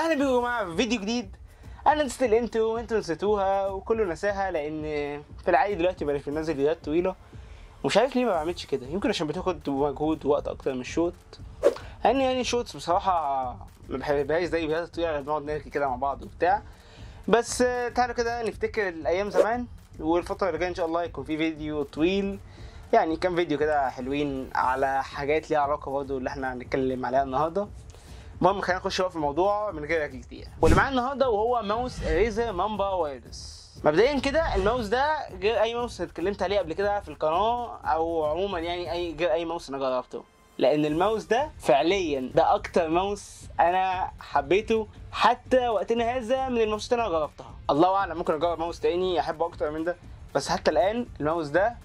اهلا بيكم يا جماعه في فيديو جديد. انا نسيت الانترو وانتوا نسيتوها وكله نساها، لان في العادي دلوقتي بقى بنزل فيديوهات طويله ومش عارف ليه ما بعملش كده. يمكن عشان بتاخد مجهود ووقت اكتر من الشوت. يعني الشوتس بصراحه ما بحبهاش زي الفيديوهات الطويله اللي بنقعد نحكي كده مع بعض وبتاع. بس تعالوا كده نفتكر الايام زمان، والفتره اللي جايه ان شاء الله يكون في فيديو طويل، يعني كام فيديو كده حلوين على حاجات ليها علاقه برضه اللي احنا هنتكلم عليها النهارده. المهم خلينا نخش بقى في الموضوع من غير رغي كتير. واللي معانا النهارده وهو ماوس ريزر مامبا وايرلس. مبدئيا كده الماوس ده غير اي ماوس اتكلمت عليه قبل كده في القناه، او عموما يعني غير اي ماوس انا جربته، لان الماوس ده فعليا ده اكتر ماوس انا حبيته حتى وقتنا هذا من الماوسات اللي انا جربتها. الله اعلم ممكن اجرب ماوس تاني احبه اكتر من ده، بس حتى الان الماوس ده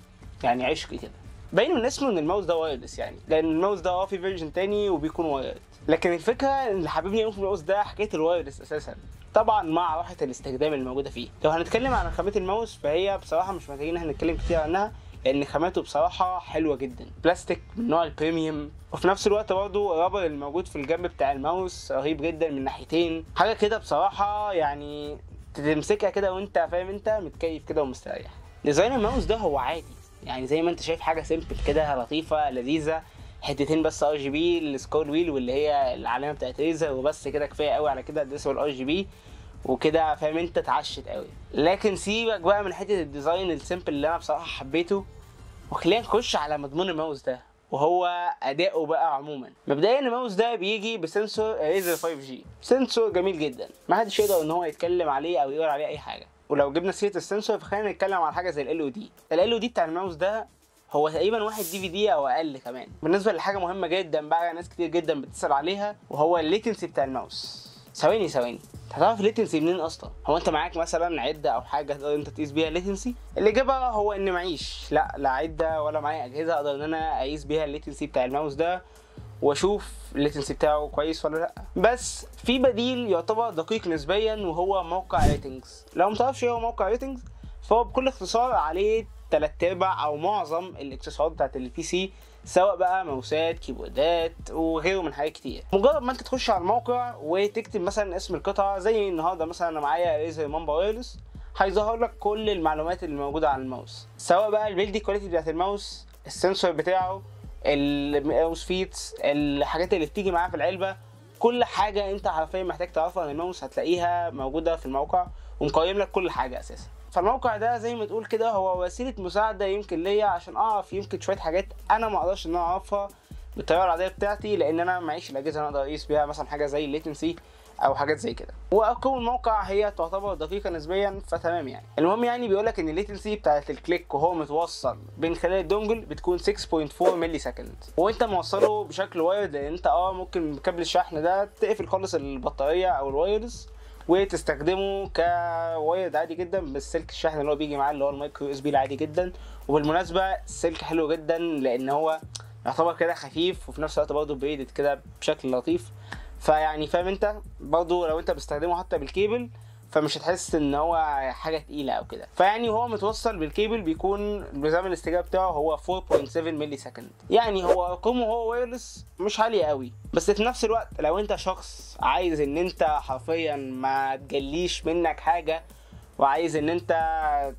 يعني عشقي كده. باين من اسمه ان الماوس ده وايرلس، يعني لان الماوس ده في فيرجن تاني وبيكون وايرد، لكن الفكره اللي حببني قوي في الماوس ده حكايه الوايرلس اساسا، طبعا مع راحه الاستخدام الموجوده فيه. لو هنتكلم عن خامات الماوس فهي بصراحه مش محتاجين هنتكلم كتير عنها، لان خاماته بصراحه حلوه جدا، بلاستيك من نوع البريميوم، وفي نفس الوقت برضه الرابر الموجود في الجنب بتاع الماوس رهيب جدا من ناحيتين، حاجه كده بصراحه يعني تمسكها كده وانت فاهم انت متكيف كده ومستريح. ديزاين الماوس ده هو عادي، يعني زي ما انت شايف حاجه سيمبل كده لطيفه لذيذه، حتتين بس ار جي بي السكرول ويل واللي هي العلامه بتاعت ريزر وبس كده، كفايه قوي على كده ادرسوا الار جي بي وكده فاهم انت اتعشت قوي. لكن سيبك بقى من حته الديزاين السيمبل اللي انا بصراحه حبيته، وخلينا نخش على مضمون الماوس ده وهو اداؤه بقى. عموما مبدئيا الماوس ده بيجي بسنسور ريزر 5 جي، سنسور جميل جدا ما حدش يقدر ان هو يتكلم عليه او يقول عليه اي حاجه. ولو جبنا سيره السنسور فخلينا نتكلم على حاجه زي ال او دي. ال او دي بتاع الماوس ده هو تقريبا 1 دي في دي او اقل كمان. بالنسبه لحاجه مهمه جدا بقى ناس كتير جدا بتسال عليها، وهو الليتنسي بتاع الماوس. ثواني انت هتعرف الليتنسي منين اصلا؟ هو انت معاك مثلا عده او حاجه تقدر انت تقيس بيها الليتنسي؟ الاجابه هو ان معيش، لا عده ولا معايا اجهزه اقدر ان انا اقيس بيها الليتنسي بتاع الماوس ده واشوف الليتنسي بتاعه كويس ولا لا. بس في بديل يعتبر دقيق نسبيا وهو موقع ريتنجز. لو متعرفش ايه هو موقع ريتنجز فهو بكل اختصار عليه 3/4 او معظم الاكسسوارات بتاعت البي سي، سواء بقى ماوسات كيبوردات وغيره من حاجات كتير. مجرد ما انت تخش على الموقع وتكتب مثلا اسم القطعه، زي النهارده مثلا انا معايا ريزر مامبا وايرلس، هيظهر لك كل المعلومات اللي موجوده عن الماوس، سواء بقى البيلد كواليتي بتاعت الماوس، السنسور بتاعه، الماوس فيتس، الحاجات اللي بتيجي معاه في العلبه، كل حاجه انت حرفيا محتاج تعرفها عن الماوس هتلاقيها موجوده في الموقع ومقيم لك كل حاجه اساسا. فالموقع ده زي ما تقول كده هو وسيله مساعده يمكن ليا عشان اعرف يمكن شويه حاجات انا ما اقدرش ان انا اعرفها بالطريقه العاديه بتاعتي، لان انا معيش الاجهزه انا اقدر اقيس بيها مثلا حاجه زي الليتنسي او حاجات زي كده. وارقام الموقع هي تعتبر دقيقه نسبيا فتمام يعني. المهم يعني بيقول لك ان الليتنسي بتاعت الكليك وهو متوصل بين خلال الدونجل بتكون 6.4 ملي سكند، وانت موصله بشكل وايرد، لان انت ممكن بكابل الشحن ده تقفل خالص البطاريه او الوايرلس وتستخدمه كوايرد عادي جدا بالسلك الشحن اللي هو بيجي معاه اللي هو المايكرو اس بي العادي جدا. وبالمناسبه السلك حلو جدا لان هو يعتبر كده خفيف وفي نفس الوقت برضه بيدت كده بشكل لطيف، فيعني فاهم انت برضه لو انت بتستخدمه حتى بالكيبل فمش هتحس ان هو حاجه تقيله او كده. فيعني هو متوصل بالكيبل بيكون بزمن الاستجابه بتاعه هو 4.7 ملي سكند، يعني هو ارقامه هو وايرلس مش عاليه قوي، بس في نفس الوقت لو انت شخص عايز ان انت حرفيا ما تجليش منك حاجه وعايز ان انت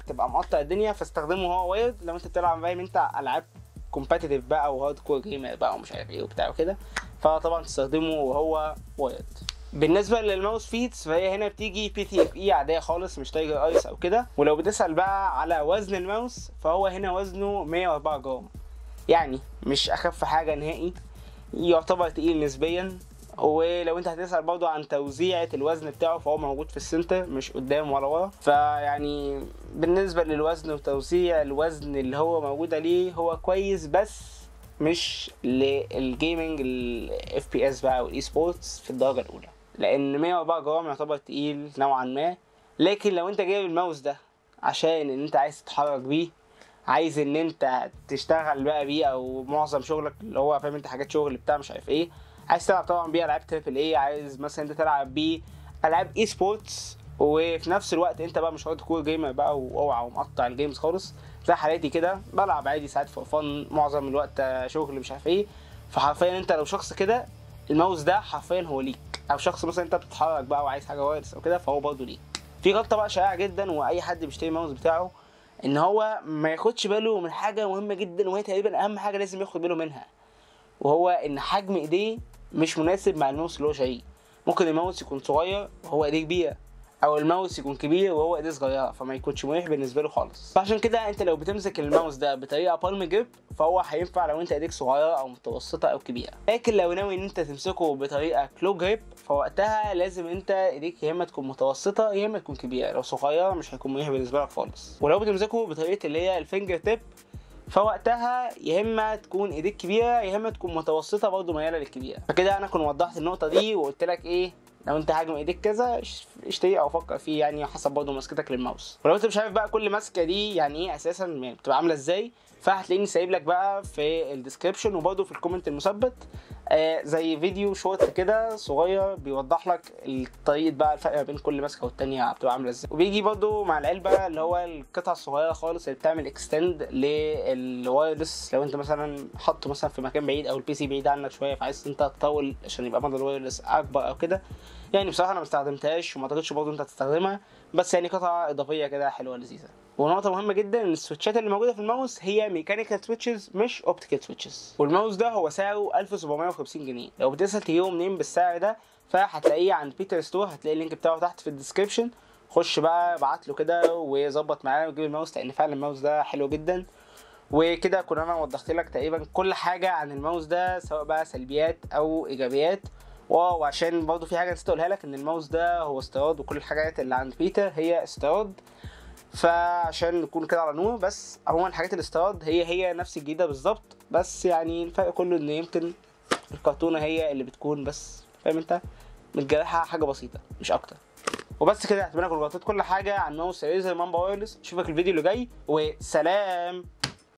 تبقى مقطع الدنيا فاستخدمه هو وايرد. لو انت بتلعب فاهم انت العاب كومباتيتيف بقى وهارد كور جيمر بقى ومش عارف ايه وبتاع وكده، فطبعا تستخدمه وهو وايرد. بالنسبه للماوس فيتس فهي هنا بتيجي بي تي اف اي عاديه خالص مش تايجر ايس او كده. ولو بتسال بقى على وزن الماوس فهو هنا وزنه 104 جرام، يعني مش اخف حاجه نهائي، يعتبر تقيل نسبيا. ولو انت هتسال برضو عن توزيعه الوزن بتاعه فهو موجود في السنتر مش قدام ولا ورا، فيعني بالنسبه للوزن وتوزيع الوزن اللي هو موجود عليه هو كويس، بس مش للجيمنج الاف بي اس بقى والاي سبورتس في الدرجه الاولى، لان 104 جرام يعتبر تقيل نوعا ما. لكن لو انت جايب الماوس ده عشان ان انت عايز تتحرك بيه، عايز ان انت تشتغل بقى بيه او معظم شغلك اللي هو فاهم انت حاجات شغل بتاع مش عارف ايه، عايز تلعب طبعا بيه العاب تريبل ايه، عايز مثلا انت تلعب بيه العاب اي سبورتس وفي نفس الوقت انت بقى مش هارد كور جيمر بقى واوعى ومقطع الجيمز خالص زي حالاتي كده، بلعب عادي ساعات فور فن معظم الوقت شغل مش عارف ايه، فحرفيا انت لو شخص كده الماوس ده حرفيا هو ليك. او شخص مثلا انت بتتحرك بقى وعايز حاجه وايرلس او كده، فهو برضه ليك. في غلطه بقى شائعه جدا واي حد بيشتري الماوس بتاعه ان هو ما ياخدش باله من حاجه مهمه جدا، وهي تقريبا اهم حاجه لازم ياخد باله منها، وهو ان حجم ايديه مش مناسب مع الماوس اللي هو شاريه. ممكن الماوس يكون صغير وهو ايديه كبيره، او الماوس يكون كبير وهو ايديه صغيره، فما يكونش مريح بالنسبه له خالص. فعشان كده انت لو بتمسك الماوس ده بطريقه بالم جريب فهو هينفع لو انت ايديك صغيره او متوسطه او كبيره. لكن لو ناوي ان انت تمسكه بطريقه كلو جريب فوقتها لازم انت ايديك يا اما تكون متوسطه يا اما تكون كبيره، لو صغيره مش هيكون مريح بالنسبه لك خالص. ولو بتمسكه بطريقه اللي هي الفينجر تيب فوقتها يا اما تكون ايديك كبيره يا اما تكون متوسطه برضه مياله للكبيره. فكده انا كنت وضحت النقطه دي وقلت لك ايه، لو انت حجم ايديك كذا اشتري او فكر فيه، يعني حسب برضه مسكتك للماوس. ولو انت مش عارف بقى كل ماسكه دي يعني ايه اساسا، يعني بتبقى عامله ازاي، فهتلاقيني سايب لك بقى في الديسكربشن وبرضه في الكومنت المثبت زي فيديو شورت كده صغير بيوضح لك الطريقه بقى الفرق ما بين كل ماسكه والتانيه بتبقى عامله ازاي. وبيجي برضه مع العلبه اللي هو القطعه الصغيره خالص اللي بتعمل اكستند للوايرلس، لو انت مثلا حاطه مثلا في مكان بعيد او البي سي بعيد عنك شويه فعايز انت تطول عشان يبقى مدى الوايرلس اكبر او كده. يعني بصراحه انا ما استخدمتهاش وما اعتقدش برضه انت هتستخدمها، بس يعني قطعه اضافيه كده حلوه لذيذه. ونقطة مهمة جدا ان السويتشات اللي موجودة في الماوس هي ميكانيكال سويتشز مش اوبتيكال سويتشز. والماوس ده هو سعره 1750 جنيه. لو بتسأل تجيبه منين بالسعر ده فهتلاقيه عند بيتر ستور، هتلاقي اللينك بتاعه تحت في الديسكربشن. خش بقى ابعت له كده وظبط معاه وجيب الماوس، لان فعلا الماوس ده حلو جدا. وكده كنا انا وضحت لك تقريبا كل حاجة عن الماوس ده سواء بقى سلبيات او ايجابيات. وعشان برضه في حاجة نسيت اقولها لك ان الماوس ده هو استيراد وكل الحاجات اللي عند بيتر هي استيراد، فعشان نكون كده على نور. بس عموما حاجات الاستيراد هي نفس الجديده بالظبط، بس يعني الفرق كله ان يمكن الكرتونه هي اللي بتكون بس فاهم انت متجرحه حاجه بسيطه مش اكتر. وبس كده اعتبرنا كل غلطات كل حاجه عن ماوس ريزر مامبا وايرلس. اشوفك الفيديو اللي جاي وسلام.